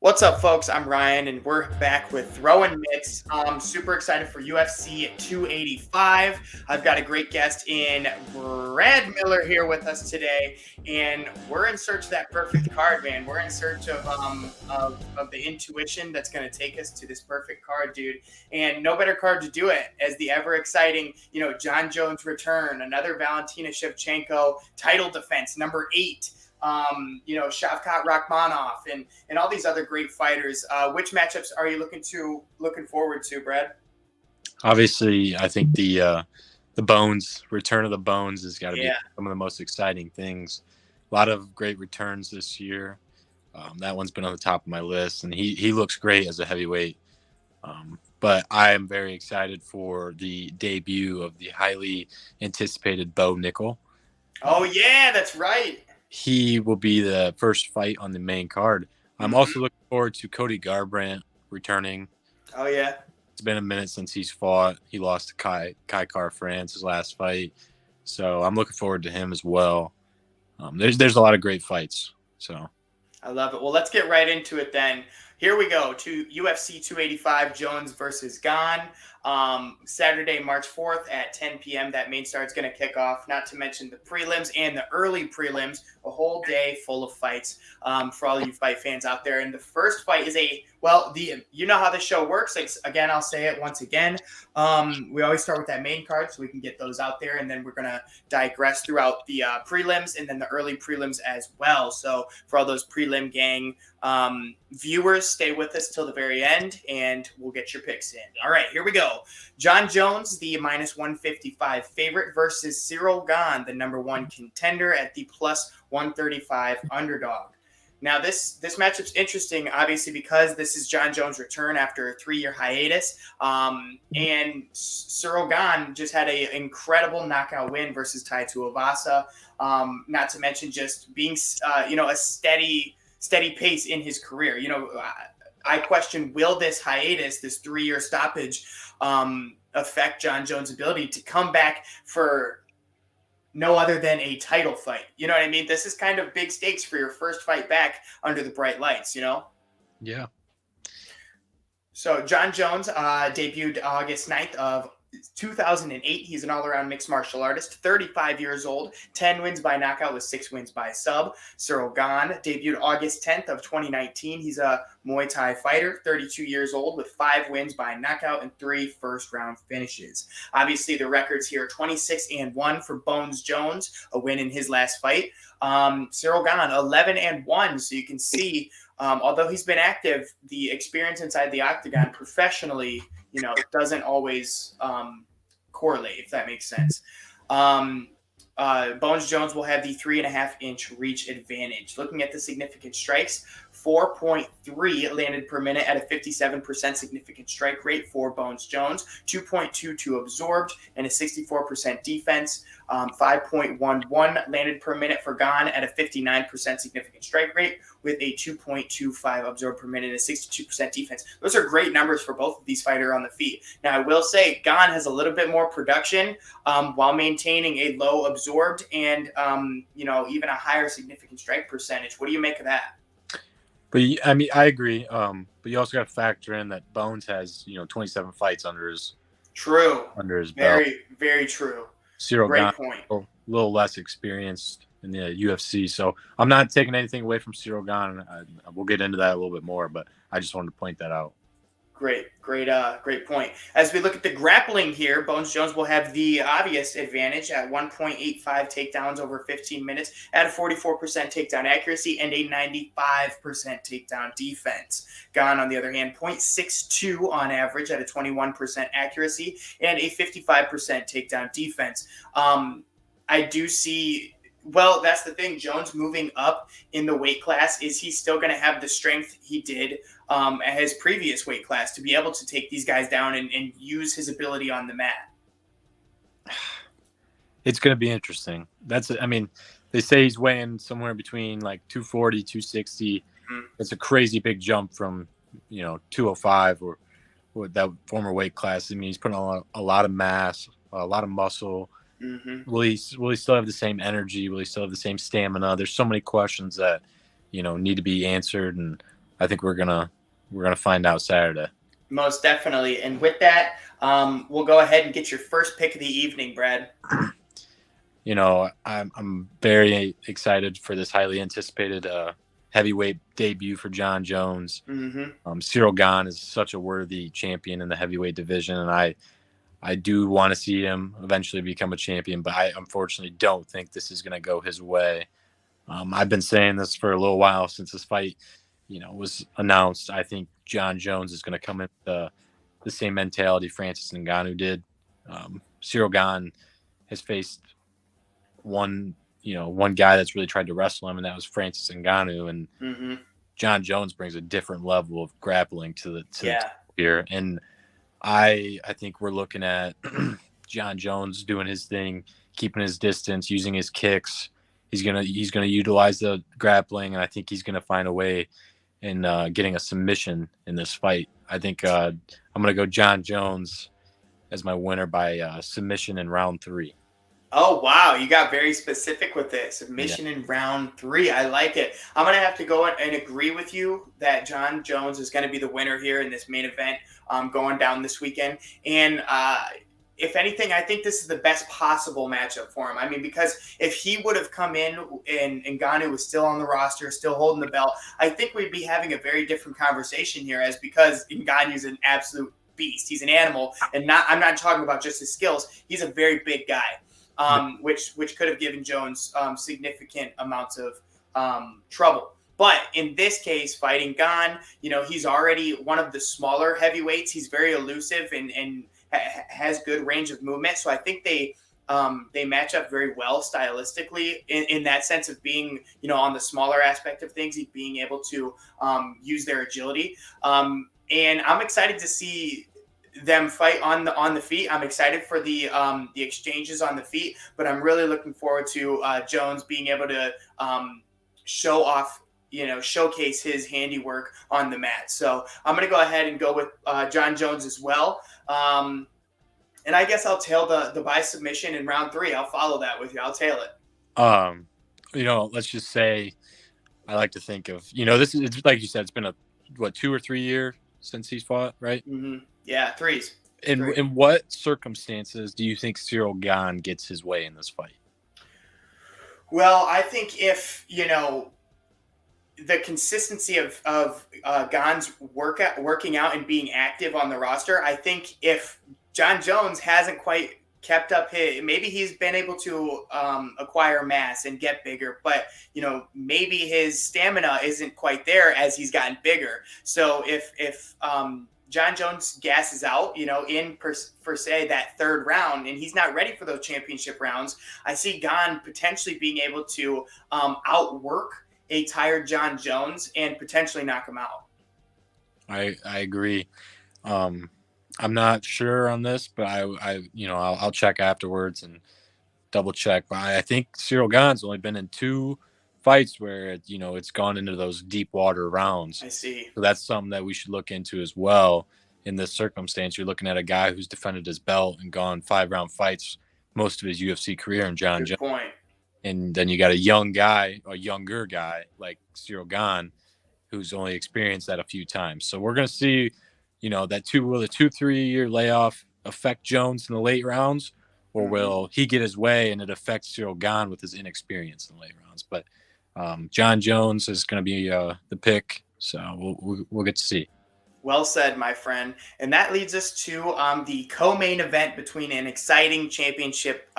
What's up, folks? I'm Ryan, and we're back with Throwin Mitts. I'm super excited for UFC 285. I've got a great guest in Brad Miller here with us today, and we're in search of that perfect card, man. We're in search of the intuition that's going to take us to this perfect card, dude. And no better card to do it as the ever exciting, John Jones return, another Valentina Shevchenko title defense, number 8. Shavkat Rakhmonov and all these other great fighters. Which matchups are you looking forward to, Brad? Obviously, I think the Bones return of the Bones has got to be Yeah. some of the most exciting things. A lot of great returns this year. That one's been on the top of my list, and he looks great as a heavyweight. But I am very excited for the debut of the highly anticipated Bo Nickal. Oh yeah, that's right. He will be the first fight on the main card. I'm also looking forward to Cody Garbrandt returning. Oh yeah. It's been a minute since he's fought. He lost to Kai Car-France his last fight, so I'm looking forward to him as well. There's a lot of great fights. So I love it. Well, let's get right into it then. Here we go to UFC 285, Jones versus Gane. Saturday, March 4th at 10 p.m. That main card is going to kick off, not to mention the prelims and the early prelims, a whole day full of fights for all you fight fans out there. And the first fight is you know how the show works. Again, I'll say it once again. We always start with that main card so we can get those out there, and then we're going to digress throughout the prelims and then the early prelims as well. So for all those prelim gang viewers, stay with us till the very end, and we'll get your picks in. All right, here we go. John Jones, the minus 155 favorite, versus Cyril Gane, the number 1 contender at the plus 135 underdog. Now, this matchup's interesting, obviously, because this is John Jones' return after a 3-year hiatus. And Cyril Gane just had an incredible knockout win versus Tai Tuivasa. Not to mention just being, a steady pace in his career. I question, will this hiatus, this 3-year stoppage, affect John Jones' ability to come back for no other than a title fight? You know what I mean? This is kind of big stakes for your first fight back under the bright lights, Yeah. So John Jones debuted August 9th of 2008. He's an all-around mixed martial artist, 35 years old, 10 wins by knockout with 6 wins by sub. Cyril Gane debuted August 10th of 2019. He's a Muay Thai fighter, 32 years old, with 5 wins by knockout and 3 first-round finishes. Obviously, the records here: 26-1 for Bones Jones, a win in his last fight. Cyril Gane, 11-1. So you can see, although he's been active, the experience inside the octagon professionally, doesn't always correlate, if that makes sense. Bones Jones will have the 3.5-inch reach advantage. Looking at the significant strikes, 4.3 landed per minute at a 57% significant strike rate for Bones Jones, 2.22 absorbed, and a 64% defense. 5.11 landed per minute for Gane at a 59% significant strike rate with a 2.25 absorbed per minute and a 62% defense. Those are great numbers for both of these fighters on the feet. Now, I will say Gane has a little bit more production while maintaining a low absorbed and, even a higher significant strike percentage. What do you make of that? But I mean, I agree. But you also got to factor in that Bones has 27 fights under his belt. Very, very true. Cyril Great Gane, point. a little less experienced in the UFC, so I'm not taking anything away from Cyril Gane. We'll get into that a little bit more, but I just wanted to point that out. Great point. As we look at the grappling here, Bones Jones will have the obvious advantage at 1.85 takedowns over 15 minutes at a 44% takedown accuracy and a 95% takedown defense. Gane, on the other hand, 0.62 on average at a 21% accuracy and a 55% takedown defense. I do see. Well, that's the thing. Jones moving up in the weight class, is he still going to have the strength he did at his previous weight class to be able to take these guys down and use his ability on the mat? It's going to be interesting. They say he's weighing somewhere between like 240, 260. Mm-hmm. It's a crazy big jump from, 205 or that former weight class. I mean, he's putting on a lot of mass, a lot of muscle. Mm-hmm. Will he still have the same energy? Will he still have the same stamina? There's so many questions that, need to be answered. And I think we're gonna find out Saturday. Most definitely. And with that, we'll go ahead and get your first pick of the evening, Brad. I'm very excited for this highly anticipated heavyweight debut for John Jones. Mm-hmm. Cyril Gane is such a worthy champion in the heavyweight division, and I do want to see him eventually become a champion, but I unfortunately don't think this is going to go his way. I've been saying this for a little while since this fight, was announced. I think John Jones is going to come in the same mentality Francis Ngannou did. Cyril Gane has faced one guy that's really tried to wrestle him, and that was Francis Ngannou. And Mm-hmm. John Jones brings a different level of grappling to the Yeah. here, and I think we're looking at John Jones doing his thing, keeping his distance, using his kicks. He's gonna utilize the grappling, and I think he's gonna find a way in getting a submission in this fight. I think I'm gonna go John Jones as my winner by submission in round 3. Oh, wow. You got very specific with it. Submission in round 3. I like it. I'm going to have to go and agree with you that John Jones is going to be the winner here in this main event going down this weekend. And if anything, I think this is the best possible matchup for him. I mean, because if he would have come in and Ngannou was still on the roster, still holding the belt, I think we'd be having a very different conversation here, as because Ngannou's an absolute beast. He's an animal. And I'm not talking about just his skills. He's a very big guy. Which could have given Jones significant amounts of trouble. But in this case, fighting Gane, he's already one of the smaller heavyweights. He's very elusive and has good range of movement. So I think they match up very well stylistically in that sense of being, on the smaller aspect of things, being able to use their agility. And I'm excited to see them fight on the feet. I'm excited for the exchanges on the feet, but I'm really looking forward to Jones being able to show off, showcase his handiwork on the mat. So I'm going to go ahead and go with John Jones as well. And I guess I'll tail the by submission in round 3. I'll follow that with you. I'll tail it. Let's just say I like to think of, this is like you said, it's been 2 or 3 years since he's fought, right? Mm-hmm. Yeah, 3s. In what circumstances do you think Cyril Gane gets his way in this fight? Well, I think if, the consistency of Gane's working out and being active on the roster, I think if John Jones hasn't quite kept up maybe he's been able to acquire mass and get bigger, but maybe his stamina isn't quite there as he's gotten bigger. So if John Jones gasses out, in per se that 3rd round, and he's not ready for those championship rounds, I see Gane potentially being able to outwork a tired John Jones and potentially knock him out. I agree. I'm not sure on this, but I'll check afterwards and double check. But I think Cyril Gane's only been in 2 fights where it's gone into those deep water rounds. I see. So that's something that we should look into as well. In this circumstance, you're looking at a guy who's defended his belt and gone 5-round fights most of his UFC career in John Jones. Good point. And then you got a younger guy like Cyril Gane, who's only experienced that a few times. So we're going to see, will the 2-3 year layoff affect Jones in the late rounds, or will he get his way and it affects Cyril Gane with his inexperience in the late rounds? But John Jones is going to be the pick, so we'll get to see. Well said, my friend. And that leads us to the co-main event between an exciting championship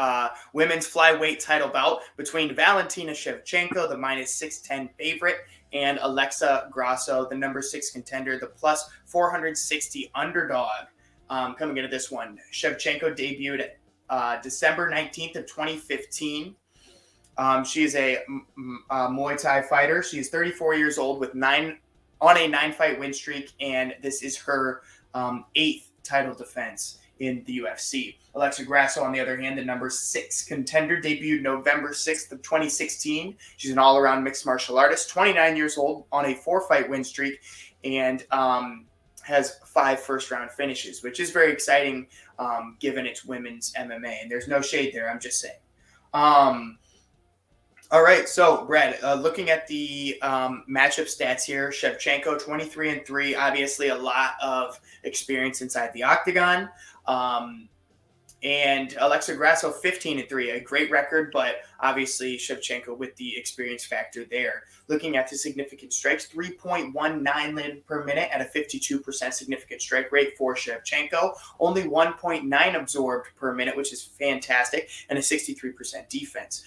women's flyweight title bout between Valentina Shevchenko, the -610 favorite, and Alexa Grasso, the number 6 contender, the plus 460 underdog. Coming into this one, Shevchenko debuted December 19th of 2015. She is a Muay Thai fighter. She is 34 years old with on a 9-fight win streak, and this is her 8th title defense in the UFC. Alexa Grasso, on the other hand, the number 6 contender, debuted November 6th of 2016. She's an all-around mixed martial artist, 29 years old, on a 4-fight win streak, and has 5 first-round finishes, which is very exciting given it's women's MMA. And there's no shade there, I'm just saying. All right, so Brad, looking at the matchup stats here, Shevchenko 23-3, obviously a lot of experience inside the octagon. Um, and Alexa Grasso 15-3, a great record, but obviously Shevchenko with the experience factor there. Looking at the significant strikes, 3.19 landed per minute at a 52% significant strike rate for Shevchenko, only 1.9 absorbed per minute, which is fantastic, and a 63% defense.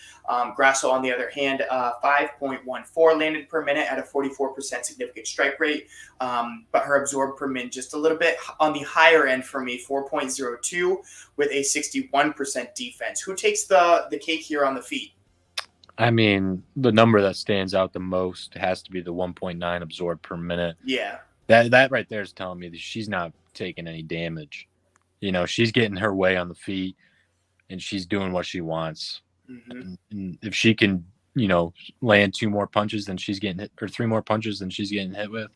Grasso, on the other hand, 5.14 landed per minute at a 44% significant strike rate, but her absorbed per minute just a little bit on the higher end for me, 4.02 with a 61% defense. Who takes the cake here on the feet? I mean, the number that stands out the most has to be the 1.9 absorbed per minute. Yeah. That right there is telling me that she's not taking any damage. You know, she's getting her way on the feet and she's doing what she wants. Mm-hmm. And if she can, you know, land 2 more punches than she's getting hit, or 3 more punches than she's getting hit with,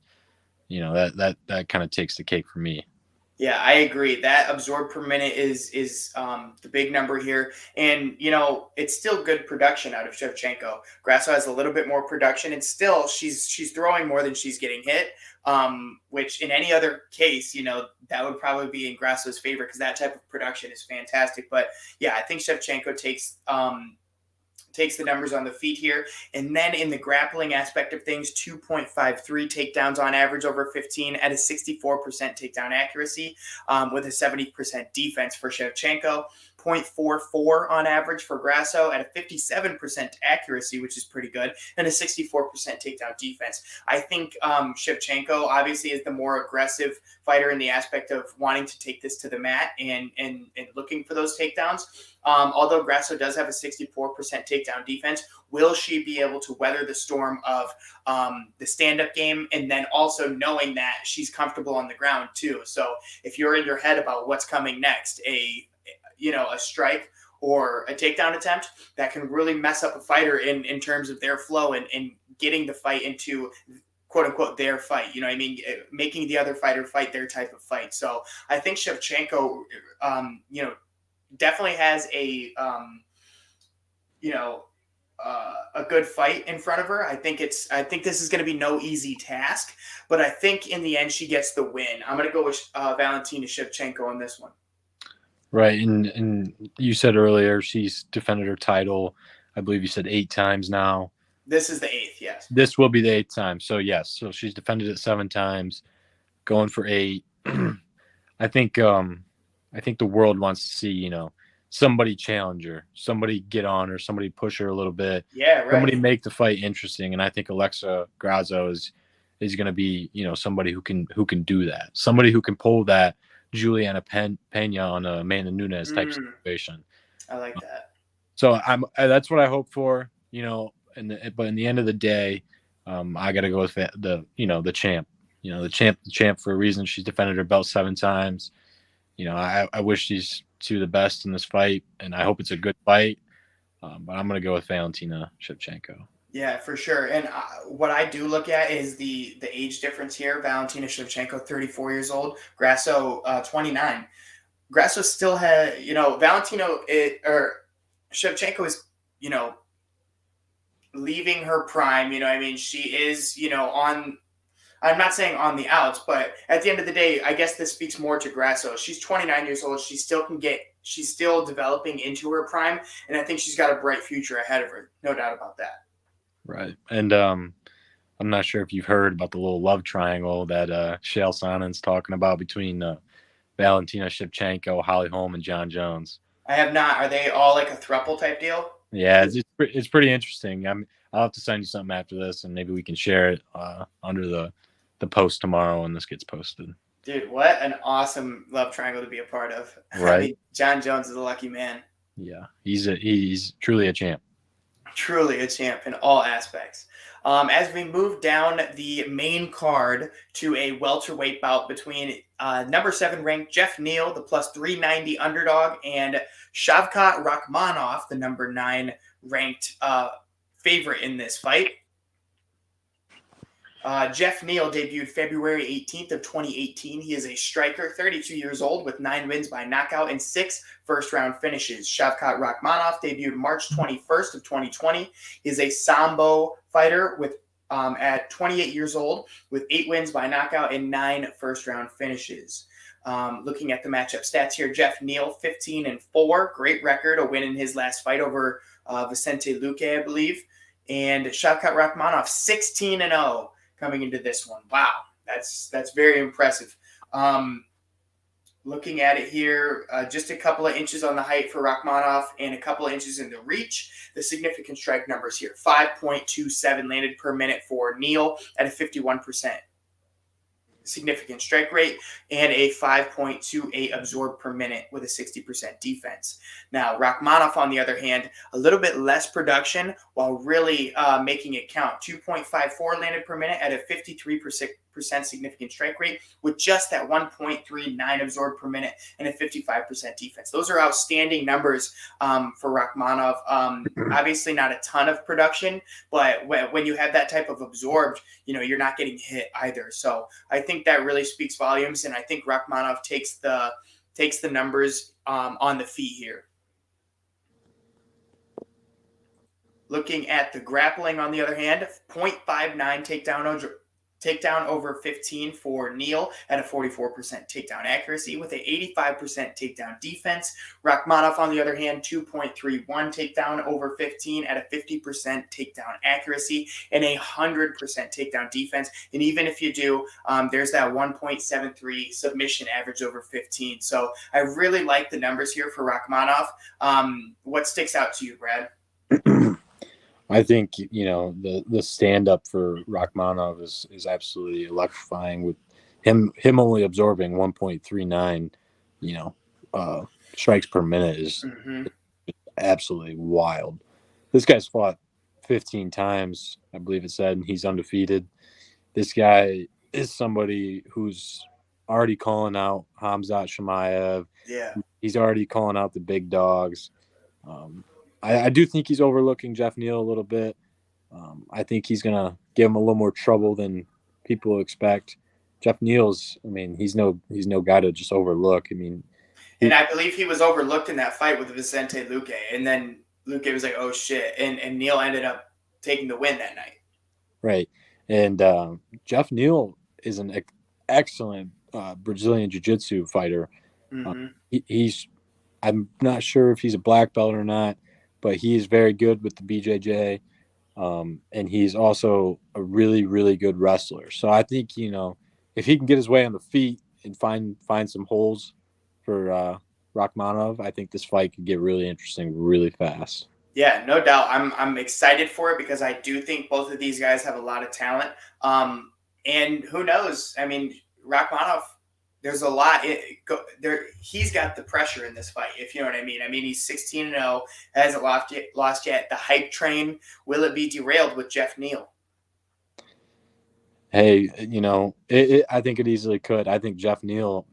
you know, that kind of takes the cake for me. Yeah, I agree. That absorbed per minute is the big number here, and you know it's still good production out of Shevchenko. Grasso has a little bit more production, and still she's throwing more than she's getting hit. Which in any other case, you know that would probably be in Grasso's favor because that type of production is fantastic. But yeah, I think Shevchenko takes the numbers on the feet here. And then in the grappling aspect of things, 2.53 takedowns on average over 15 at a 64% takedown accuracy, with a 70% defense for Shevchenko. 0.44 on average for Grasso at a 57% accuracy, which is pretty good, and a 64% takedown defense. I think Shevchenko obviously is the more aggressive fighter in the aspect of wanting to take this to the mat and looking for those takedowns. Although Grasso does have a 64% takedown defense, will she be able to weather the storm of the stand-up game and then also knowing that she's comfortable on the ground too? So if you're in your head about what's coming next, a strike or a takedown attempt, that can really mess up a fighter in terms of their flow and getting the fight into quote unquote their fight. You know what I mean? Making the other fighter fight their type of fight. So I think Shevchenko, definitely has a good fight in front of her. I think this is going to be no easy task, but I think in the end she gets the win. I'm going to go with Valentina Shevchenko on this one. Right, and you said earlier she's defended her title, I believe you said 8 times now. This is the 8th, yes. This will be the 8th time. So yes, so she's defended it 7 times, going for 8. I think the world wants to see, you know, somebody challenge her, somebody get on her, somebody push her a little bit. Yeah, right. Somebody make the fight interesting, and I think Alexa Grasso is going to be, you know, somebody who can do that. Somebody who can pull that Juliana Pena on a Amanda Nunes type situation. I like that. So that's what I hope for, you know. But in the end of the day, I got to go with the champ. You know, the champ for a reason. She's defended her belt 7 times. You know, I wish these two the best in this fight, and I hope it's a good fight. But I'm going to go with Valentina Shevchenko. Yeah, for sure. And what I do look at is the age difference here. Valentina Shevchenko, 34 years old. Grasso, 29. Grasso still had, Shevchenko is, leaving her prime. You know, I mean, she is, I'm not saying on the outs, but at the end of the day, I guess this speaks more to Grasso. She's 29 years old. She's still developing into her prime. And I think she's got a bright future ahead of her. No doubt about that. Right. And I'm not sure if you've heard about the little love triangle that Chael Sonnen's talking about between Valentina Shevchenko, Holly Holm, and John Jones. I have not. Are they all like a throuple type deal? Yeah, it's pretty interesting. I'll have to send you something after this, and maybe we can share it under the post tomorrow when this gets posted. Dude, what an awesome love triangle to be a part of. Right. I mean, John Jones is a lucky man. Yeah, he's truly a champ. Truly a champ in all aspects. As we move down the main card to a welterweight bout between number 7 ranked Jeff Neal, the plus 390 underdog, and Shavkat Rakhmonov, the number 9 ranked favorite in this fight. Jeff Neal debuted February 18th of 2018. He is a striker, 32 years old, with 9 wins by knockout and 6 first-round finishes. Shavkat Rakhmonov debuted March 21st of 2020. He is a Sambo fighter with at 28 years old with 8 wins by knockout and 9 first-round finishes. Looking at the matchup stats here, Jeff Neal, 15-4, great record, a win in his last fight over Vicente Luque, I believe. And Shavkat Rakhmonov, 16-0. Coming into this one. Wow, that's very impressive. Looking at it here, just a couple of inches on the height for Rakhmonov and a couple of inches in the reach. The significant strike numbers here, 5.27 landed per minute for Neal at a 51% significant strike rate and a 5.28 absorbed per minute with a 60% defense. Now, Rakhmonov, on the other hand, a little bit less production while really making it count. 2.54 landed per minute at a 53% significant strike rate with just that 1.39 absorbed per minute and a 55% defense. Those are outstanding numbers for Rakhmonov. Obviously not a ton of production, but when you have that type of absorbed, you're not getting hit either. So I think that really speaks volumes, and I think Rakhmonov takes the numbers on the feet here. Looking at the grappling, on the other hand, 0.59 takedown over 15 for Neal at a 44% takedown accuracy with a 85% takedown defense. Rakhmonov, on the other hand, 2.31 takedown over 15 at a 50% takedown accuracy and a 100% takedown defense. And even if you do, there's that 1.73 submission average over 15. So I really like the numbers here for Rakhmonov. What sticks out to you, Brad? I think the stand up for Rakhmonov is absolutely electrifying, with him only absorbing 1.39 strikes per minute is absolutely wild. This guy's fought 15 times, I believe it said, and he's undefeated. This guy is somebody who's already calling out Khamzat Chimaev. Yeah, he's already calling out the big dogs. I do think he's overlooking Jeff Neal a little bit. I think he's going to give him a little more trouble than people expect. Jeff Neal's, he's no guy to just overlook. And I believe he was overlooked in that fight with Vicente Luque. And then Luque was like, oh, shit. And Neal ended up taking the win that night. Right. And Jeff Neal is an excellent Brazilian Jiu-Jitsu fighter. He's I'm not sure if he's a black belt or not, but he is very good with the BJJ. And he's also a really, really good wrestler. So I think, if he can get his way on the feet and find some holes for Rakhmonov, I think this fight could get really interesting really fast. Yeah, no doubt. I'm excited for it because I do think both of these guys have a lot of talent. And who knows? Rakhmonov, there's a lot there. He's got the pressure in this fight, if you know what I mean. He's 16-0, hasn't lost yet. The hype train, will it be derailed with Jeff Neal? Hey, I think it easily could. I think Jeff Neal,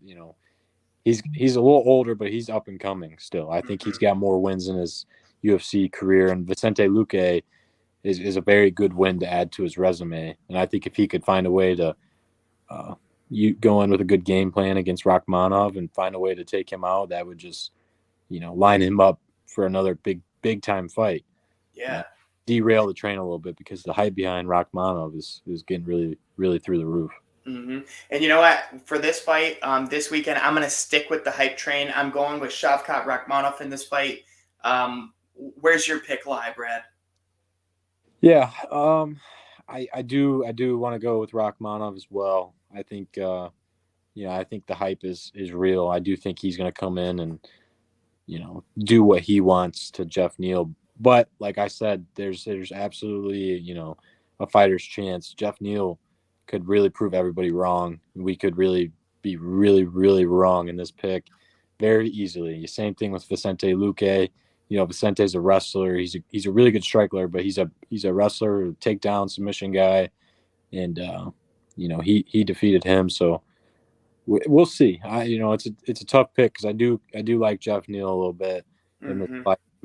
he's a little older, but he's up and coming still. I think he's got more wins in his UFC career, and Vicente Luque is a very good win to add to his resume. And I think if he could find a way to go in with a good game plan against Rakhmonov and find a way to take him out, that would just, line him up for another big time fight. Yeah. Derail the train a little bit because the hype behind Rakhmonov is getting really, really through the roof. And you know what? For this fight, this weekend, I'm going to stick with the hype train. I'm going with Shavkat Rakhmonov in this fight. Where's your pick lie, Brad? Yeah, I do want to go with Rakhmonov as well. I think I think the hype is real. I do think he's going to come in and do what he wants to Jeff Neal. But like I said, there's absolutely a fighter's chance. Jeff Neal could really prove everybody wrong. We could really be really, really wrong in this pick very easily. Same thing with Vicente Luque. Vicente's a wrestler. He's a really good striker, but he's a wrestler, takedown submission guy, and he defeated him. So we'll see. It's a tough pick because I do like Jeff Neal a little bit, and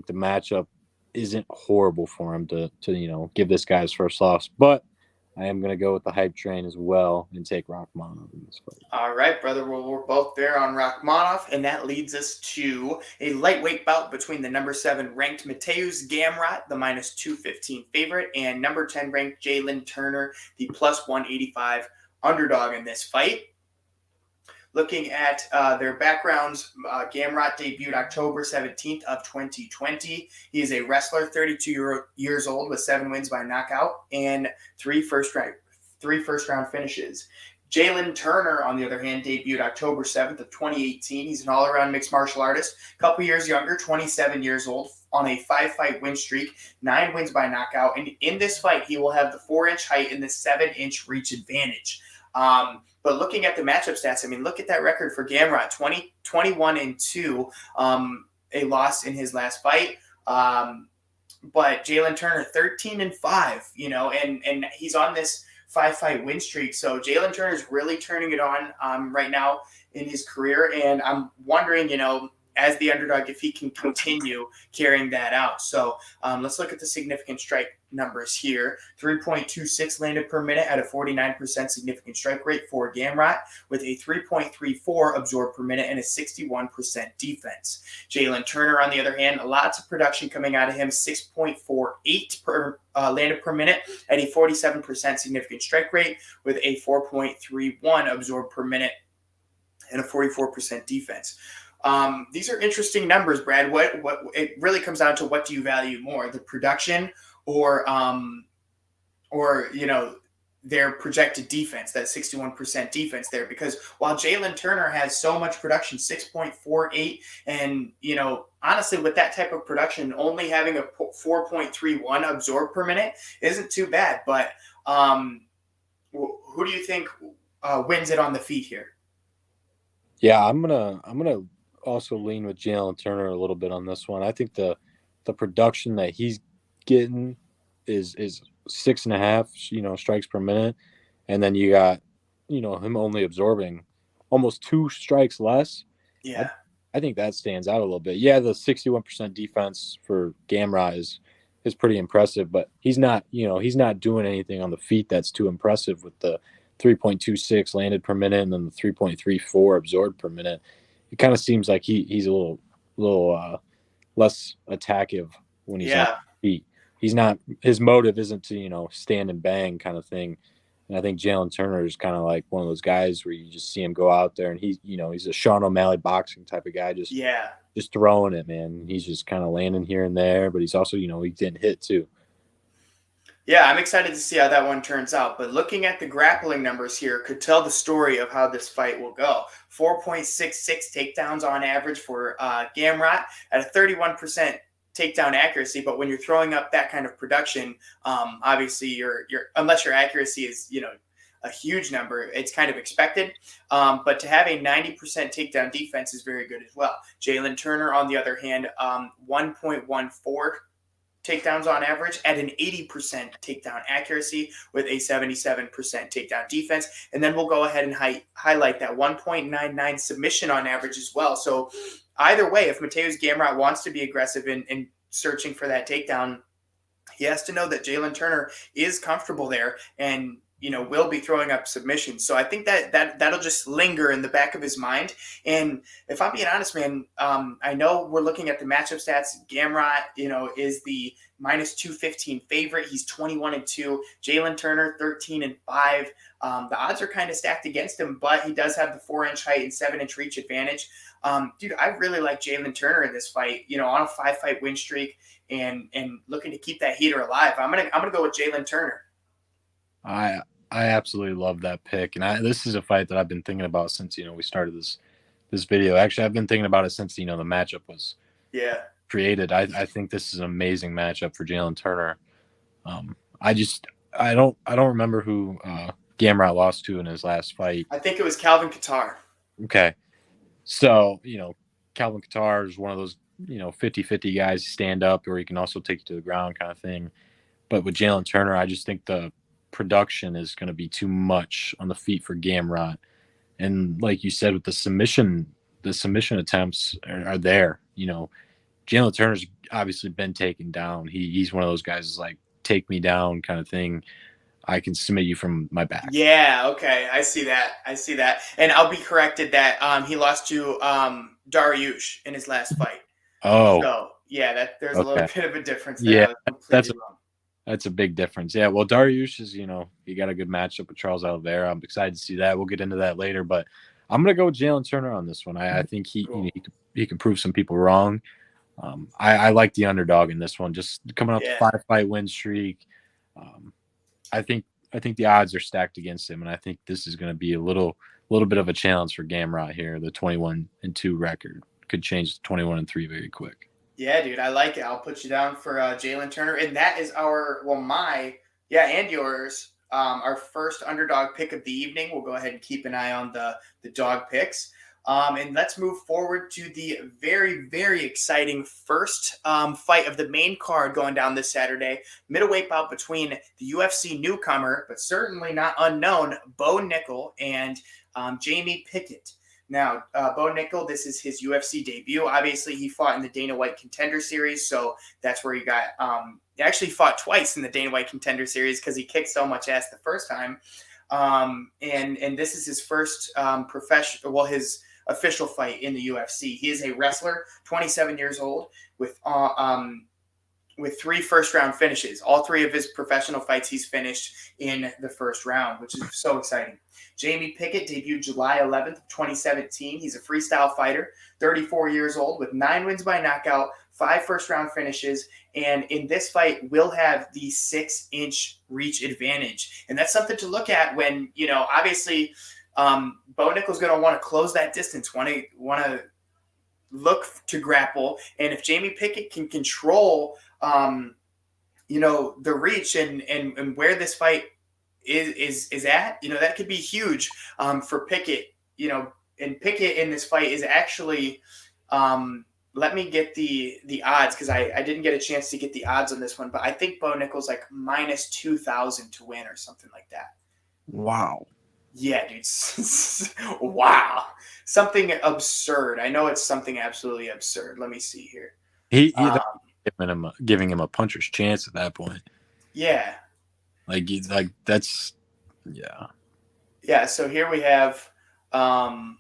the matchup isn't horrible for him to give this guy his first loss. But I am going to go with the hype train as well and take Rachmanov in this fight. All right, brother. Well, we're both there on Rachmanov, and that leads us to a lightweight bout between the number 7 ranked Mateusz Gamrot, the minus 215 favorite, and number 10 ranked Jalen Turner, the plus 185 underdog in this fight. Looking at their backgrounds, Gamrot debuted October 17th of 2020. He is a wrestler, 32 years old, with 7 wins by knockout and 3 first round finishes. Jalen Turner, on the other hand, debuted October 7th of 2018. He's an all-around mixed martial artist, a couple years younger, 27 years old, on a 5-fight win streak, 9 wins by knockout. And in this fight, he will have the 4-inch height and the 7-inch reach advantage. But looking at the matchup stats, I mean, look at that record for Gamrot, 21-2, a loss in his last fight. But Jalen Turner, 13-5, and he's on this 5-fight win streak. So Jalen Turner is really turning it on right now in his career. And I'm wondering, as the underdog, if he can continue carrying that out. So let's look at the significant strike numbers here. 3.26 landed per minute at a 49% significant strike rate for Gamrot, with a 3.34 absorbed per minute and a 61% defense. Jalen Turner, on the other hand, lots of production coming out of him, 6.48 per landed per minute at a 47% significant strike rate, with a 4.31 absorbed per minute and a 44% defense. These are interesting numbers, Brad. What it really comes down to, what do you value more, the production or their projected defense, that 61% defense there? Because while Jalen Turner has so much production, 6.48, and honestly, with that type of production, only having a 4.31 absorbed per minute isn't too bad. But who do you think wins it on the feet here? Yeah, I'm gonna also lean with Jalen Turner a little bit on this one. I think the production that he's getting is 6.5, strikes per minute, and then you got, him only absorbing almost 2 strikes less. Yeah, I think that stands out a little bit. Yeah, the 61% defense for Gamrot is pretty impressive, but he's not doing anything on the feet that's too impressive with the 3.26 landed per minute and then the 3.34 absorbed per minute. It kind of seems like he's a little less attackive when he's on feet. He's not, his motive isn't to stand and bang kind of thing. And I think Jalen Turner is kind of like one of those guys where you just see him go out there and he's a Sean O'Malley boxing type of guy, just throwing it, man. He's just kind of landing here and there, but he's also he's getting hit too. Yeah, I'm excited to see how that one turns out. But looking at the grappling numbers here could tell the story of how this fight will go. 4.66 takedowns on average for Gamrot at a 31% takedown accuracy. But when you're throwing up that kind of production, obviously your unless your accuracy is a huge number, it's kind of expected. But to have a 90% takedown defense is very good as well. Jalen Turner, on the other hand, 1.14 takedowns on average at an 80% takedown accuracy with a 77% takedown defense. And then we'll go ahead and highlight that 1.99 submission on average as well. So either way, if Mateusz Gamrot wants to be aggressive in searching for that takedown, he has to know that Jalen Turner is comfortable there and will be throwing up submissions. So I think that'll just linger in the back of his mind. And if I'm being honest, man, I know we're looking at the matchup stats. Gamrot, is the minus 215 favorite. He's 21-2. Jalen Turner, 13-5. The odds are kind of stacked against him, but he does have the 4-inch height and 7-inch reach advantage. Dude, I really like Jalen Turner in this fight, on a 5-fight win streak and looking to keep that heater alive. I'm gonna go with Jalen Turner. I absolutely love that pick, and this is a fight that I've been thinking about since we started this video. Actually, I've been thinking about it since the matchup was created. I think this is an amazing matchup for Jalen Turner. I don't remember who Gamrot lost to in his last fight. I think it was Calvin Kattar. Okay, so Calvin Kattar is one of those 50-50 guys, stand up or he can also take you to the ground kind of thing. But with Jalen Turner, I just think the production is going to be too much on the feet for Gamrot. And like you said, with the submission attempts are there. Jalen Turner's obviously been taken down. He's one of those guys like take me down kind of thing. I can submit you from my back. Yeah, okay. I see that. I see that. And I'll be corrected that he lost to Dariush in his last fight. Oh, So yeah, that there's a little okay. bit of a difference there. Yeah, I was that's completely a wrong. that's a big difference. Yeah, well, Dariush is, he got a good matchup with Charles Oliveira. I'm excited to see that. We'll get into that later, but I'm gonna go with Jalen Turner on this one. I think Cool. he can prove some people wrong. I like the underdog in this one, just coming off the Yeah. 5-fight win streak. Um, I think the odds are stacked against him, and I think this is going to be a little bit of a challenge for Gamrot here. The 21-2 record could change to 21-3 very quick. Yeah, dude, I like it. I'll put you down for Jalen Turner, and that is and yours. Our first underdog pick of the evening. We'll go ahead and keep an eye on the dog picks. And let's move forward to the very, very exciting first fight of the main card going down this Saturday. Middleweight bout between the UFC newcomer, but certainly not unknown, Bo Nickal and Jamie Pickett. Now, Bo Nickal, this is his UFC debut. Obviously, he fought in the Dana White Contender Series, so that's where he got. He actually fought twice in the Dana White Contender Series because he kicked so much ass the first time. And this is his first his official fight in the UFC. He is a wrestler, 27 years old, with 3 first-round finishes. All 3 of his professional fights he's finished in the first round, which is so exciting. Jamie Pickett debuted July 11th, 2017. He's a freestyle fighter, 34 years old, with 9 wins by knockout, 5 first-round finishes, and in this fight will have the 6-inch reach advantage. And that's something to look at when, obviously Bo Nickal's going to want to close that distance, want to look to grapple. And if Jamie Pickett can control the reach and where this fight is at, that could be huge for Pickett. And Pickett in this fight is actually let me get the odds because I didn't get a chance to get the odds on this one, but I think Bo Nickal's like minus 2,000 to win or something like that. Wow. Yeah, dude. Wow. Something absurd. I know it's something absolutely absurd. Let me see here. He giving him a puncher's chance at that point. Yeah. Like that's yeah. Yeah, so here we have I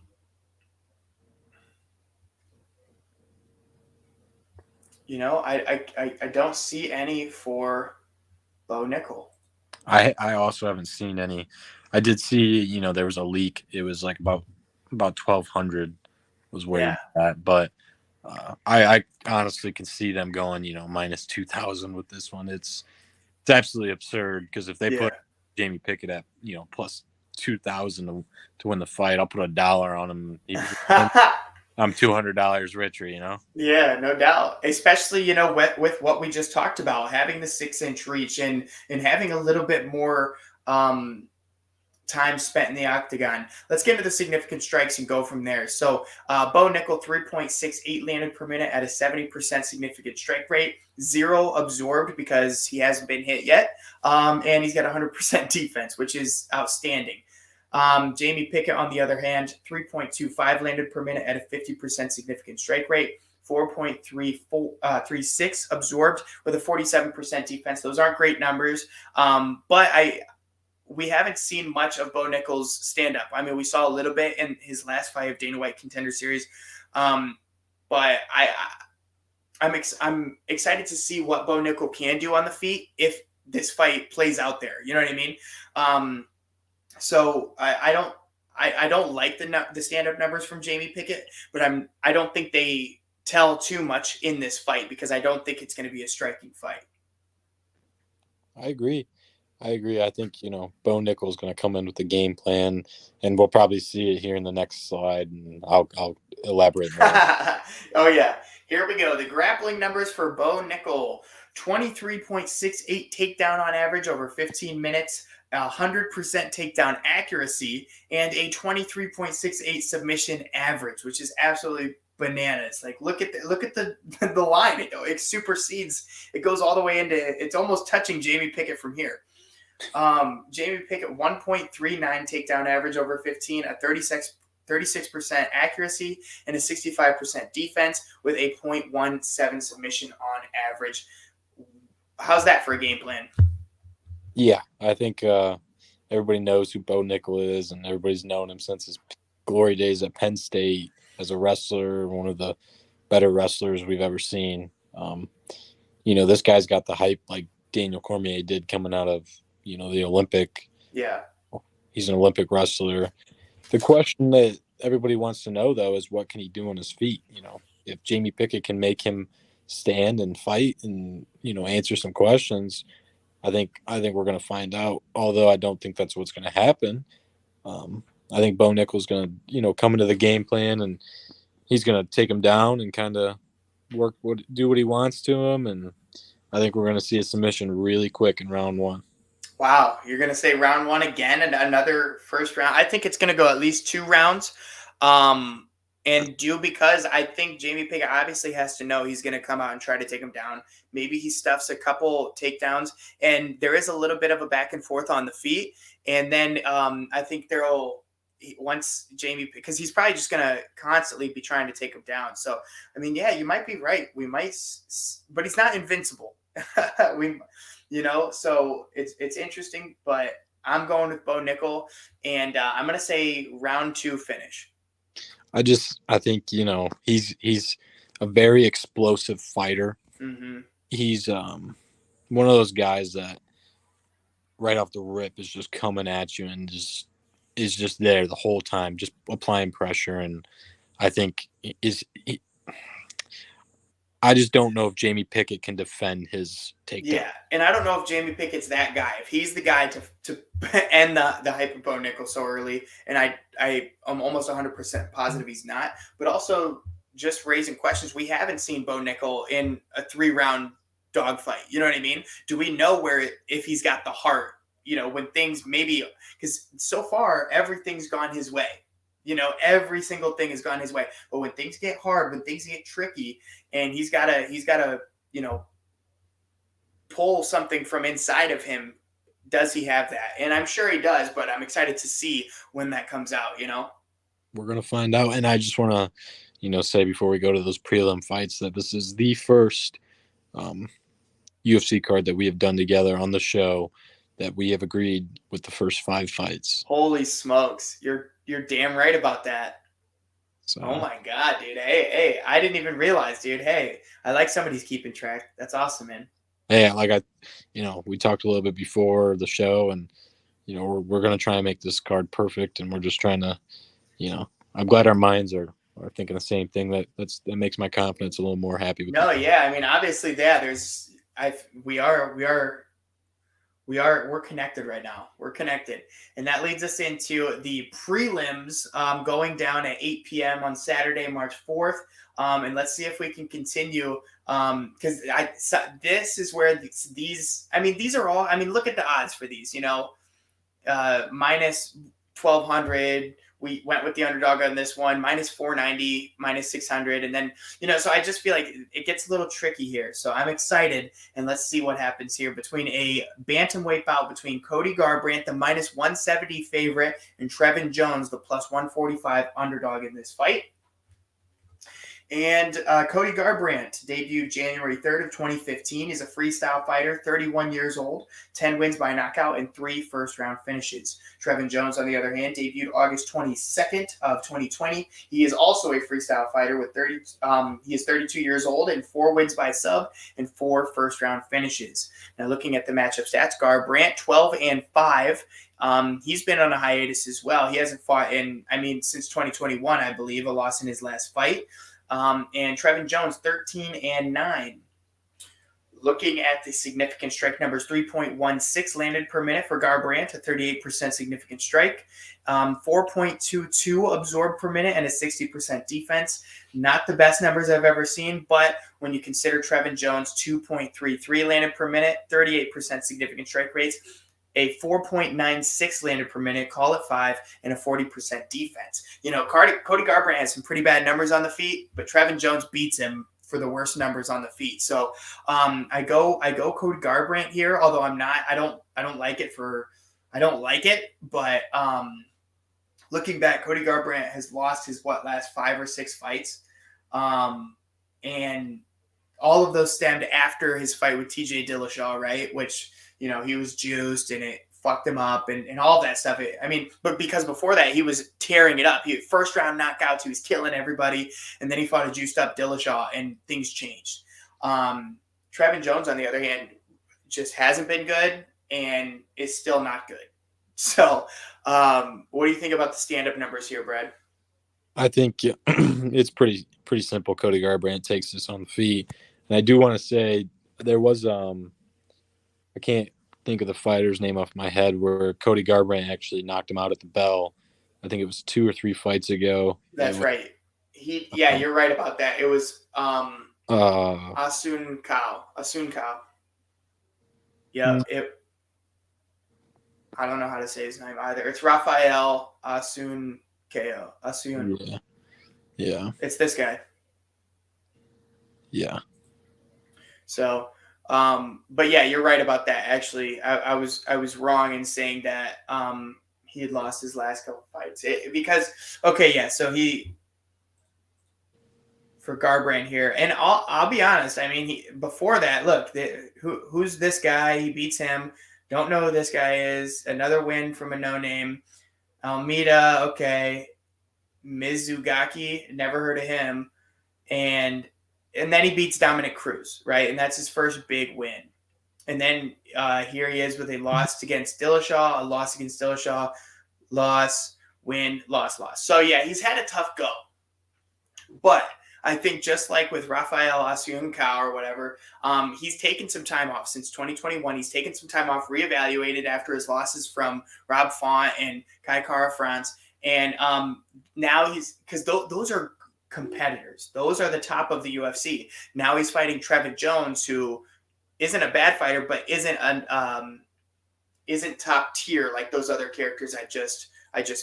don't see any for Bo Nickal. I also haven't seen any. I did see, there was a leak. It was like about 1,200 was where he was at, but I honestly can see them going, minus 2,000 with this one. It's absolutely absurd because if they put Jamie Pickett at, plus 2,000 to win the fight, I'll put $1 on him. I'm $200 richer, Yeah, no doubt. Especially, with what we just talked about, having the 6-inch reach and having a little bit more time spent in the octagon. Let's get into the significant strikes and go from there. So Bo Nickal, 3.68 landed per minute at a 70% significant strike rate, 0 absorbed because he hasn't been hit yet. And he's got 100% defense, which is outstanding. Jamie Pickett, on the other hand, 3.25 landed per minute at a 50% significant strike rate, 4.36 absorbed with a 47% defense. Those aren't great numbers, but we haven't seen much of Bo Nickal's stand-up. I mean, we saw a little bit in his last fight of Dana White Contender Series, but I'm excited to see what Bo Nickal can do on the feet if this fight plays out there. You know what I mean? So I don't like the stand-up numbers from Jamie Pickett, but I don't think they tell too much in this fight because I don't think it's going to be a striking fight. I agree. I think, Bo Nickal is going to come in with the game plan, and we'll probably see it here in the next slide, and I'll elaborate more. Oh, yeah. Here we go. The grappling numbers for Bo Nickal, 23.68 takedown on average over 15 minutes, 100% takedown accuracy, and a 23.68 submission average, which is absolutely bananas. Like look at the line. It supersedes. It goes all the way into. It's almost touching Jamie Pickett from here. Jamie Pickett 1.39 takedown average over 15, a 36% accuracy, and a 65% defense with a 0.17 submission on average. How's that for a game plan? Yeah, I think everybody knows who Bo Nickal is, and everybody's known him since his glory days at Penn State as a wrestler, one of the better wrestlers we've ever seen. This guy's got the hype like Daniel Cormier did coming out of, the Olympic. Yeah. He's an Olympic wrestler. The question that everybody wants to know, though, is what can he do on his feet? If Jamie Pickett can make him stand and fight and, answer some questions, I think we're going to find out. Although I don't think that's what's going to happen. I think Bo Nickal's going to, come into the game plan and he's going to take him down and kind of do what he wants to him. And I think we're going to see a submission really quick in round one. Wow, you're gonna say round one again and another first round. I think it's gonna go at least 2 rounds. Um, and due because I think Jamie Pickett obviously has to know he's gonna come out and try to take him down. Maybe he stuffs a couple takedowns, and there is a little bit of a back and forth on the feet. And then I think once Jamie, because he's probably just gonna constantly be trying to take him down. So I mean, yeah, you might be right. We might, but he's not invincible. we so it's interesting, but I'm going with Bo Nickal, and I'm gonna say round 2 finish. I think he's a very explosive fighter. Mm-hmm. He's one of those guys that right off the rip is just coming at you and just is just there the whole time, just applying pressure. And I think I just don't know if Jamie Pickett can defend his takedown. Yeah, and I don't know if Jamie Pickett's that guy. If he's the guy to end the hype of Bo Nickal so early, and I am almost 100% positive he's not. But also just raising questions. We haven't seen Bo Nickal in a 3-round dogfight. You know what I mean? Do we know if he's got the heart? When things maybe, because so far everything's gone his way. Every single thing has gone his way. But when things get hard, when things get tricky, and he's gotta pull something from inside of him, does he have that? And I'm sure he does, but I'm excited to see when that comes out. We're gonna find out. And I just want to, say before we go to those prelim fights that this is the first UFC card that we have done together on the show that we have agreed with the first 5 fights. Holy smokes, you're damn right about that. So. Oh my god, dude! Hey, I didn't even realize, dude. Hey, I like somebody's keeping track. That's awesome, man. Hey, we talked a little bit before the show, and we're gonna try and make this card perfect, and we're just trying to, I'm glad our minds are thinking the same thing. That makes my confidence a little more happy. No, yeah, I mean, obviously, yeah. We're connected right now. We're connected. And that leads us into the prelims going down at 8 p.m. on Saturday, March 4th. And let's see if we can continue because this is where these are all, look at the odds for these, minus 1,200. We went with the underdog on this one, minus 490, minus 600. And then, so I just feel like it gets a little tricky here. So I'm excited. And let's see what happens here between a bantamweight bout between Cody Garbrandt, the minus 170 favorite, and Trevin Jones, the plus 145 underdog in this fight. And Cody Garbrandt debuted January 3rd of 2015. He's a freestyle fighter, 31 years old, 10 wins by knockout, and 3 first-round finishes. Trevin Jones, on the other hand, debuted August 22nd of 2020. He is also a freestyle fighter with he is 32 years old and 4 wins by sub and 4 first-round finishes. Now, looking at the matchup stats, Garbrandt 12-5. He's been on a hiatus as well. He hasn't fought since 2021, I believe, a loss in his last fight. And Trevin Jones, 13-9. Looking at the significant strike numbers, 3.16 landed per minute for Garbrandt, a 38% significant strike, 4.22 absorbed per minute, and a 60% defense. Not the best numbers I've ever seen, but when you consider Trevin Jones, 2.33 landed per minute, 38% significant strike rates, a 4.96 landed per minute, call it 5, and a 40% defense. Cody Garbrandt has some pretty bad numbers on the feet, but Trevin Jones beats him for the worst numbers on the feet. So I go Cody Garbrandt here, although I don't like it, but looking back, Cody Garbrandt has lost his last 5 or 6 fights. And all of those stemmed after his fight with TJ Dillashaw, right? Which, he was juiced and it fucked him up and all that stuff. But because before that, he was tearing it up. He had first round knockouts. He was killing everybody. And then he fought a juiced up Dillashaw and things changed. Trevin Jones, on the other hand, just hasn't been good and is still not good. So what do you think about the stand-up numbers here, Brad? I think it's pretty simple. Cody Garbrandt takes this on the feet. And I do want to say there was I can't think of the fighter's name off my head where Cody Garbrandt actually knocked him out at the bell. I think it was 2 or 3 fights ago. That's right. You're right about that. It was Asun Kao. Yeah, I don't know how to say his name either. It's Rafael Asun Kao. Asun. Yeah. It's this guy. Yeah. So, but yeah, you're right about that. Actually, I was wrong in saying that he had lost his last couple fights So for Garbrandt here, and I'll be honest. I mean, before that, look, who's this guy? He beats him. Don't know who this guy is. Another win from a no-name. Almeida, okay. Mizugaki, never heard of him. And then he beats Dominic Cruz, right? And that's his first big win. And then here he is with a loss against Dillashaw, loss, win, loss. So, yeah, he's had a tough go. But I think just like with Rafael Asunca or whatever, he's taken some time off since 2021. He's taken some time off, reevaluated after his losses from Rob Font and Kai Kara France. And now because those are competitors. Those are the top of the UFC. Now he's fighting Trevin Jones, who isn't a bad fighter, but isn't top tier like those other characters I just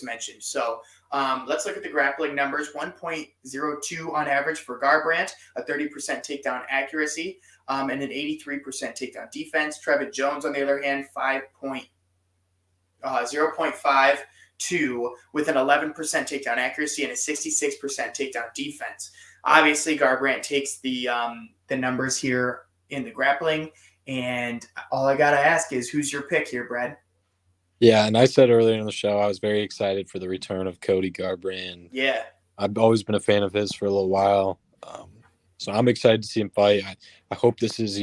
mentioned. So let's look at the grappling numbers. 1.02 on average for Garbrandt, a 30% takedown accuracy, and an 83% takedown defense. Trevin Jones, on the other hand, 0.52 with an 11% takedown accuracy and a 66% takedown defense. Obviously, Garbrandt takes the numbers here in the grappling, and all I gotta ask is, who's your pick here, Brad? Yeah, and I said earlier in the show I was very excited for the return of Cody Garbrandt. Yeah. I've always been a fan of his for a little while. So I'm excited to see him fight. I hope this is,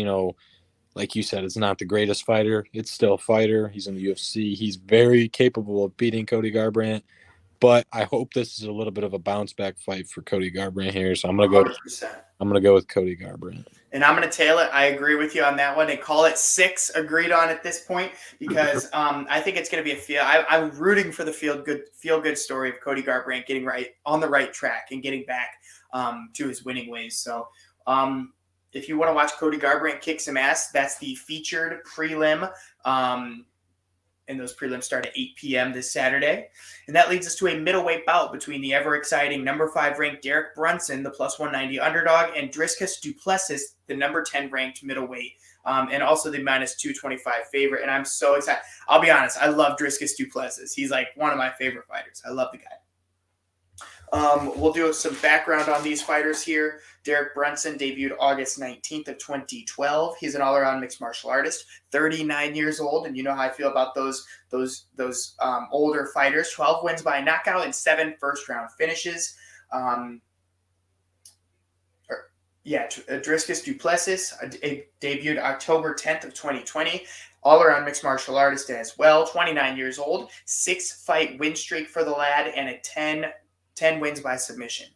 like you said, it's not the greatest fighter. It's still a fighter. He's in the UFC. He's very capable of beating Cody Garbrandt. But I hope this is a little bit of a bounce back fight for Cody Garbrandt here. So I'm gonna go 100%. I'm gonna go with Cody Garbrandt. And I'm going to tail it. I agree with you on that one and call it 6 agreed on at this point because I think it's going to be I'm rooting for the feel good story of Cody Garbrandt getting right on the right track and getting back to his winning ways. So if you want to watch Cody Garbrandt kick some ass, that's the featured prelim. And those prelims start at 8 p.m. this Saturday. And that leads us to a middleweight bout between the ever-exciting number 5 ranked Derek Brunson, the plus 190 underdog, and Dricus du Plessis, the number 10 ranked middleweight, and also the minus 225 favorite. And I'm so excited. I'll be honest, I love Dricus du Plessis. He's like one of my favorite fighters. I love the guy. We'll do some background on these fighters here. Derek Brunson debuted August 19th of 2012. He's an all-around mixed martial artist, 39 years old, and you know how I feel about those older fighters. 12 wins by knockout and 7 first-round finishes. Dricus du Plessis debuted October 10th of 2020. All-around mixed martial artist as well, 29 years old, 6-fight win streak for the lad, and a 10 wins by submission.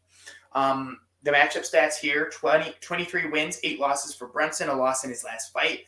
The matchup stats here, 23 wins, 8 losses for Brunson, a loss in his last fight.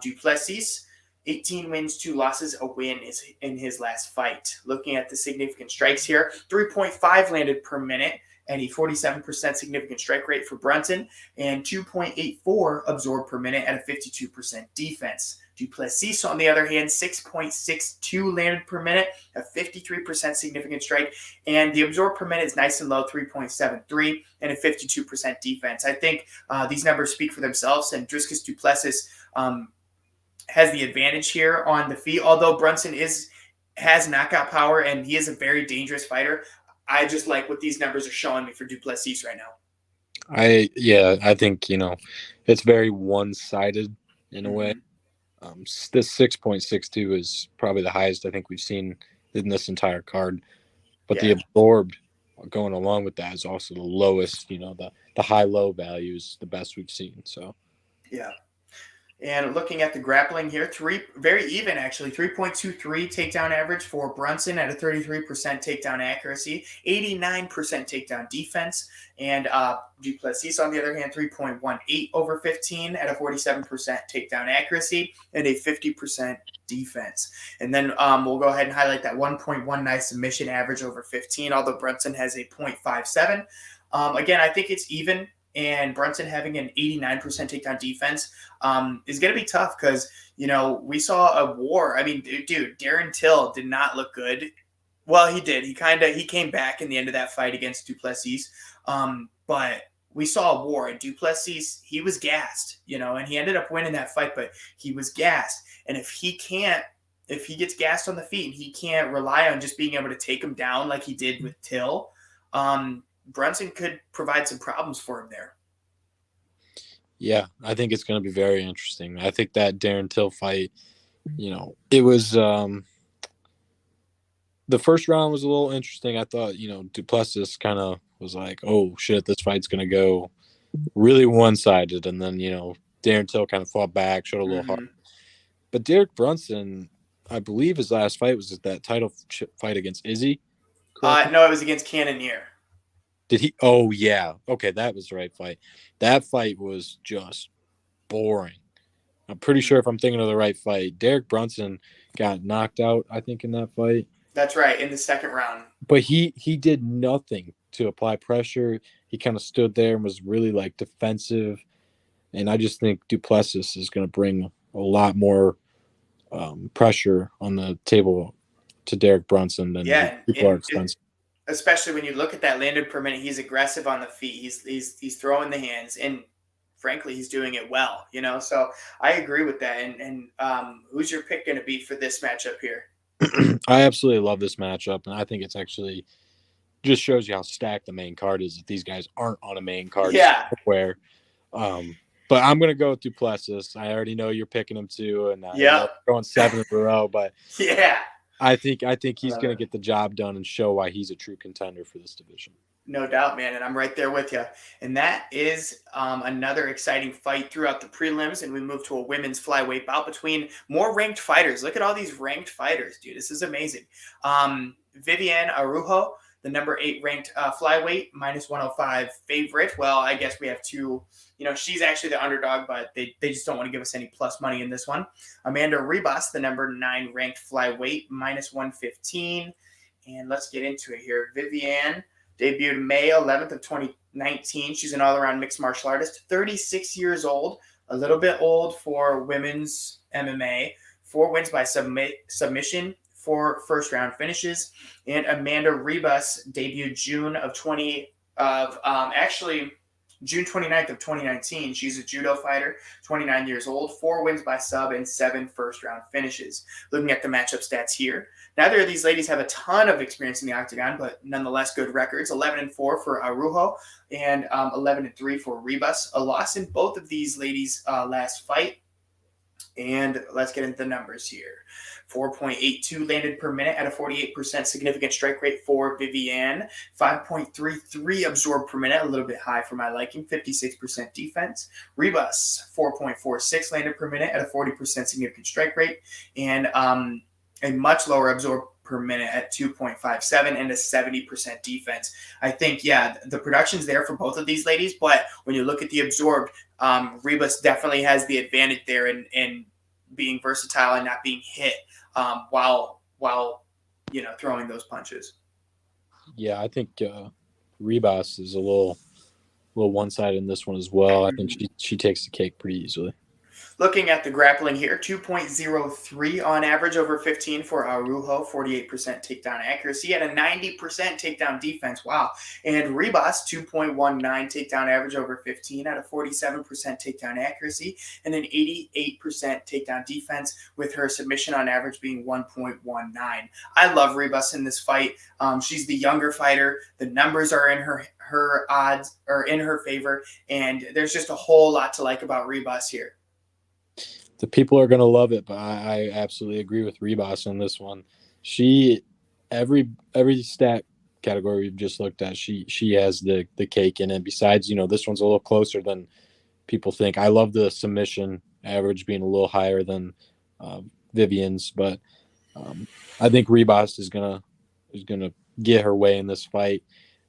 Du Plessis, 18 wins, 2 losses, a win in his last fight. Looking at the significant strikes here, 3.5 landed per minute and a 47% significant strike rate for Brunson and 2.84 absorbed per minute at a 52% defense. Du Plessis, on the other hand, 6.62 landed per minute, a 53% significant strike, and the absorbed per minute is nice and low, 3.73, and a 52% defense. I think these numbers speak for themselves, and Dricus du Plessis has the advantage here on the feet, although Brunson has knockout power, and he is a very dangerous fighter. I just like what these numbers are showing me for du Plessis right now. I think, it's very one-sided in a way. Hmm. This 6.62 is probably the highest I think we've seen in this entire card. But the Yeah, absorbed going along with that is also the lowest, the high-low values, the best we've seen. So, yeah. And looking at the grappling here, very even actually. 3.23 takedown average for Brunson at a 33% takedown accuracy, 89% takedown defense. And Duplessis, on the other hand, 3.18 over 15 at a 47% takedown accuracy and a 50% defense. And then we'll go ahead and highlight that 1.19 submission average over 15, although Brunson has a 0.57. Again, I think it's even, and Brunson having an 89% takedown defense is going to be tough because, we saw a war. I mean, dude, Darren Till did not look good. Well, he did. He came back in the end of that fight against Duplessis. But we saw a war, and Duplessis, he was gassed, and he ended up winning that fight, but he was gassed. And if he gets gassed on the feet and he can't rely on just being able to take him down like he did with Till, Brunson could provide some problems for him there. yeah, I think it's going to be very interesting. I think that Darren Till fight, it was the first round was a little interesting. I thought, Duplessis kind of was like, oh, shit, this fight's going to go really one-sided. And then, Darren Till kind of fought back, showed a little heart. Mm-hmm. But Derek Brunson, I believe his last fight was that title fight against Izzy. Correct? No, it was against Cannonier. Did he? Oh, yeah. Okay, that was the right fight. That fight was just boring. I'm pretty sure if I'm thinking of the right fight, Derek Brunson got knocked out, I think, in that fight. That's right, in the second round. But he did nothing to apply pressure. He kind of stood there and was really like defensive. And I just think Duplessis is going to bring a lot more pressure on the table to Derek Brunson than people are expensive. Especially when you look at that landed per minute, he's aggressive on the feet. He's throwing the hands, and frankly, he's doing it well. So I agree with that. And who's your pick going to be for this matchup here? I absolutely love this matchup, and I think it's actually just shows you how stacked the main card is if these guys aren't on a main card Yeah. somewhere. But I'm going to go with Duplessis. I already know you're picking him too, and Yeah, going 7 in a row. But yeah, I think he's going to get the job done and show why he's a true contender for this division. no doubt, man. And I'm right there with you. And that is another exciting fight throughout the prelims. And we move to a women's flyweight bout between more ranked fighters. Look at all these ranked fighters, dude. This is amazing. Viviane Araújo, the number 8 ranked flyweight, minus 105 favorite. Well, I guess we have two. She's actually the underdog, but they just don't want to give us any plus money in this one. Amanda Ribas, the number 9 ranked flyweight, minus 115. And let's get into it here. Viviane debuted May 11th of 2019. She's an all-around mixed martial artist, 36 years old, a little bit old for women's MMA. 4 wins by submission, 4 first-round finishes. And Amanda Ribas debuted June 29th of 2019. She's a judo fighter, 29 years old, 4 wins by sub, and 7 first-round finishes. Looking at the matchup stats here, neither of these ladies have a ton of experience in the octagon, but nonetheless good records. 11-4 for Araújo and 11-3 for Ribas. A loss in both of these ladies' last fight. And let's get into the numbers here. 4.82 landed per minute at a 48% significant strike rate for Viviane. 5.33 absorbed per minute, a little bit high for my liking. 56% defense. Ribas, 4.46 landed per minute at a 40% significant strike rate. And a much lower absorbed per minute at 2.57 and a 70% defense. I think, the production's there for both of these ladies, but when you look at the absorbed, Ribas definitely has the advantage there in being versatile and not being hit while throwing those punches. Yeah, I think Ribas is a little one-sided in this one as well. I think she takes the cake pretty easily. Looking at the grappling here, 2.03 on average over 15 for Arujo, 48% takedown accuracy at a 90% takedown defense. Wow. And Ribas, 2.19 takedown average over 15 at a 47% takedown accuracy and an 88% takedown defense, with her submission on average being 1.19. I love Ribas in this fight. She's the younger fighter. The numbers are in her odds, or in her favor, and there's just a whole lot to like about Ribas here. The people are going to love it, but I absolutely agree with Ribas on this one. She, every stat category we've just looked at, she has the cake in it. Besides, this one's a little closer than people think. I love the submission average being a little higher than Vivian's, but I think Ribas is gonna get her way in this fight,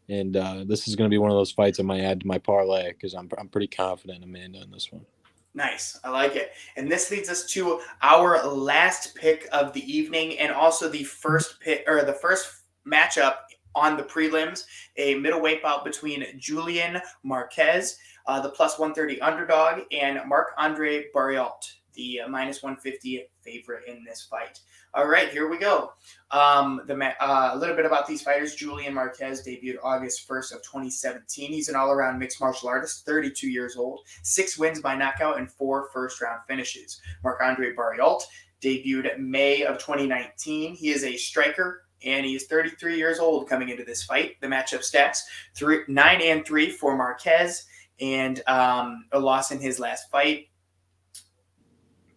and this is gonna be one of those fights I might add to my parlay because I'm pretty confident Amanda in this one. Nice. I like it. And this leads us to our last pick of the evening, and also the first pick, or the first matchup on the prelims, a middleweight bout between Julian Marquez, the plus 130 underdog, and Marc-Andre Barriault, the minus 150 favorite in this fight. All right, here we go. A little bit about these fighters. Julian Marquez debuted August 1st of 2017. He's an all-around mixed martial artist, 32 years old, 6 wins by knockout and 4 first-round finishes. Marc-Andre Barriault debuted May of 2019. He is a striker, and he is 33 years old coming into this fight. The matchup stats, 9-3 for Marquez, and a loss in his last fight.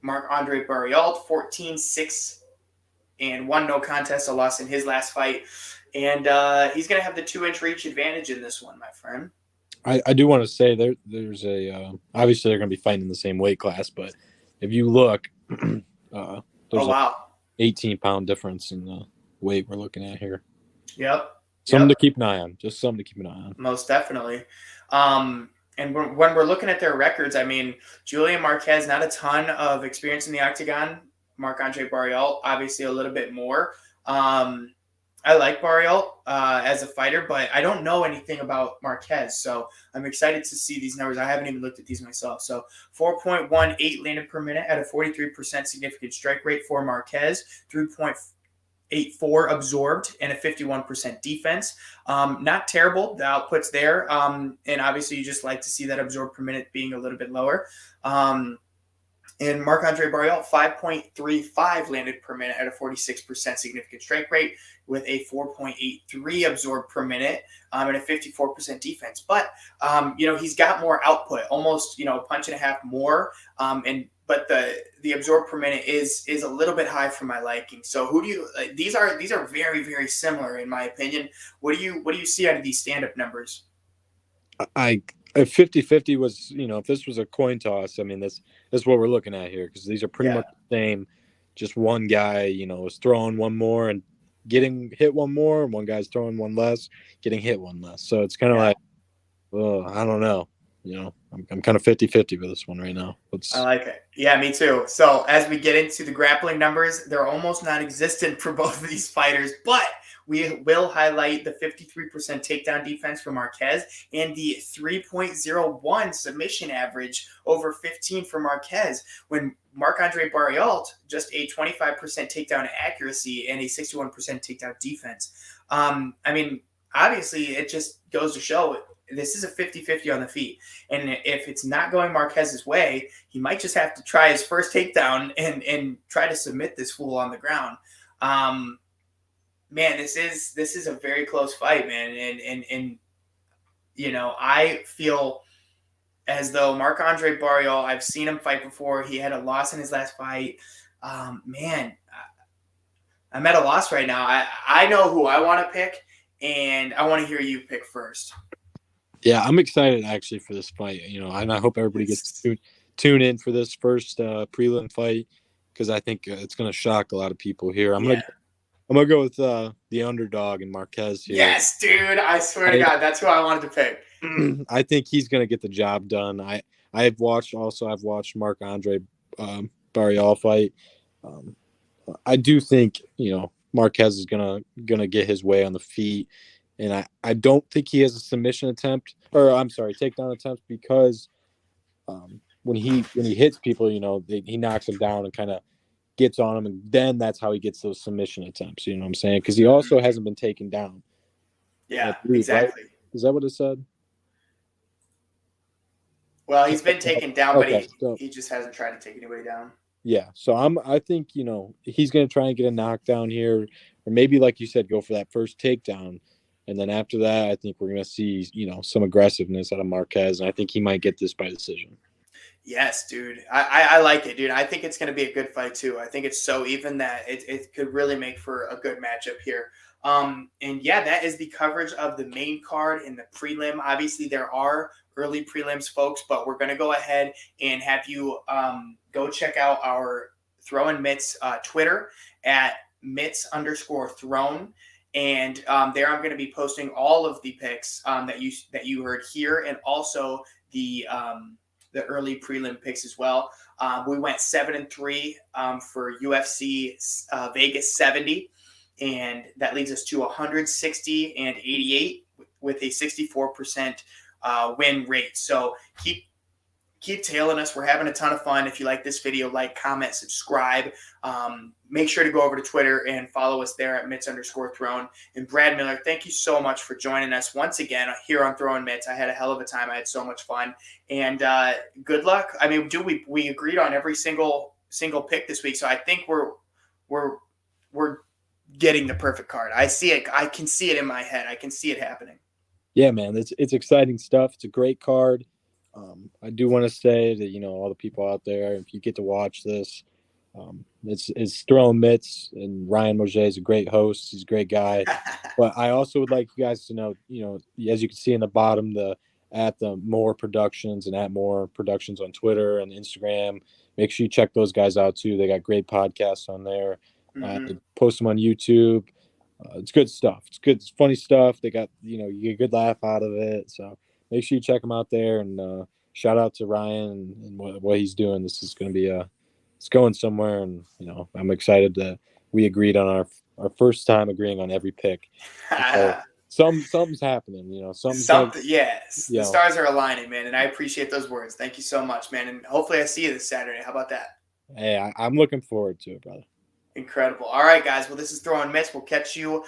Marc-Andre Barriault, 14-6 and 1 no contest, a loss in his last fight. And he's going to have the 2-inch reach advantage in this one, my friend. I do want to say there's a obviously they're going to be fighting in the same weight class, but if you look, there's a 18-pound difference in the weight we're looking at here. Yep. Something to keep an eye on. Just something to keep an eye on. Most definitely. And when we're looking at their records, I mean, Julian Marquez, not a ton of experience in the octagon. Marc-Andre Barriault, obviously a little bit more. I like Barriault as a fighter, but I don't know anything about Marquez, so I'm excited to see these numbers. I haven't even looked at these myself. So 4.18 landed per minute at a 43% significant strike rate for Marquez, 3.84 absorbed, and a 51% defense. Not terrible, the outputs there. And obviously you just like to see that absorbed per minute being a little bit lower. And Marc-Andre Barriault, 5.35 landed per minute at a 46% significant strike rate, with a 4.83 absorbed per minute and a 54% defense. But, he's got more output, almost, a punch and a half more. But the absorbed per minute is a little bit high for my liking. So who do you these are very, very similar in my opinion. What do you see out of these stand-up numbers? If 50-50 was, if this was a coin toss, I mean, that's what we're looking at here, because these are pretty much the same. Just one guy, is throwing one more and getting hit one more, and one guy's throwing one less, getting hit one less. So it's kind of like, I don't know. I'm kind of 50-50 with this one right now. I like it. Yeah, me too. So as we get into the grappling numbers, they're almost non-existent for both of these fighters, but we will highlight the 53% takedown defense for Marquez and the 3.01 submission average over 15 for Marquez, when Marc-Andre Barriault, just a 25% takedown accuracy and a 61% takedown defense. I mean, obviously, it just goes to show this is a 50-50 on the feet. And if it's not going Marquez's way, he might just have to try his first takedown and try to submit this fool on the ground. Man, this is a very close fight, man. And I feel as though Marc-Andre Barriault, I've seen him fight before. He had a loss in his last fight. Man, I'm at a loss right now. I know who I want to pick, and I want to hear you pick first. Yeah, I'm excited actually for this fight. And I hope everybody gets to tune in for this first prelim fight, because I think it's going to shock a lot of people here. I'm gonna go with the underdog and Marquez here. Yes, dude! I swear to God, that's who I wanted to pick. I think he's gonna get the job done. I've watched Marc-Andre Barriault fight. I do think Marquez is gonna get his way on the feet, and I don't think he has a submission attempt, or I'm sorry, takedown attempt, because when he hits people, he knocks them down and kind of gets on them, and then that's how he gets those submission attempts. You know what I'm saying? Because he also hasn't been taken down. I Yeah, believe, right? exactly. Is that what it said? Well, he's been taken down, but Okay, he so he just hasn't tried to take anybody down. yeah, so I think he's gonna try and get a knockdown here, or maybe like you said, go for that first takedown, and then after that, I think we're gonna see some aggressiveness out of Marquez, and I think he might get this by decision. Yes, dude. I like it, dude. I think it's going to be a good fight too. I think it's so even that it could really make for a good matchup here. And yeah, that is the coverage of the main card and the prelim. Obviously, there are early prelims, folks, but we're going to go ahead and have you go check out our Throwin Mitts Twitter at Mitts_Throne. And there, I'm going to be posting all of the picks that you heard here, and also the early prelim picks as well. We went 7-3 for UFC Vegas 70, and that leads us to 160 and 88 with a 64% win rate. So keep tailing us. We're having a ton of fun. If you like this video, like, comment, subscribe. Make sure to go over to Twitter and follow us there at Mitts_Throne. And Brad Miller, thank you so much for joining us once again here on Throwin Mitts. I had a hell of a time. I had so much fun. And good luck. I mean, we agreed on every single pick this week, so I think we're getting the perfect card. I see it. I can see it in my head. I can see it happening. Yeah, man, it's exciting stuff. It's a great card. I do want to say that all the people out there, if you get to watch this, it's Throwin Mitts, and Ryan Mauger is a great host. He's a great guy. But I also would like you guys to know, as you can see in the bottom, at the More Productions and at More Productions on Twitter and Instagram. Make sure you check those guys out too. They got great podcasts on there. They post them on YouTube. It's good stuff. It's good, it's funny stuff. They got you get a good laugh out of it. So make sure you check them out there. And shout out to Ryan and what he's doing. This is going to be it's going somewhere. And I'm excited that we agreed on our first time agreeing on every pick. So something's happening. Something, yes. The stars are aligning, man, and I appreciate those words. Thank you so much, man. And hopefully I see you this Saturday. How about that? Hey, I'm looking forward to it, brother. Incredible. All right, guys. Well, this is Throwin Mitts. We'll catch you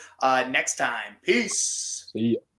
next time. Peace. See ya.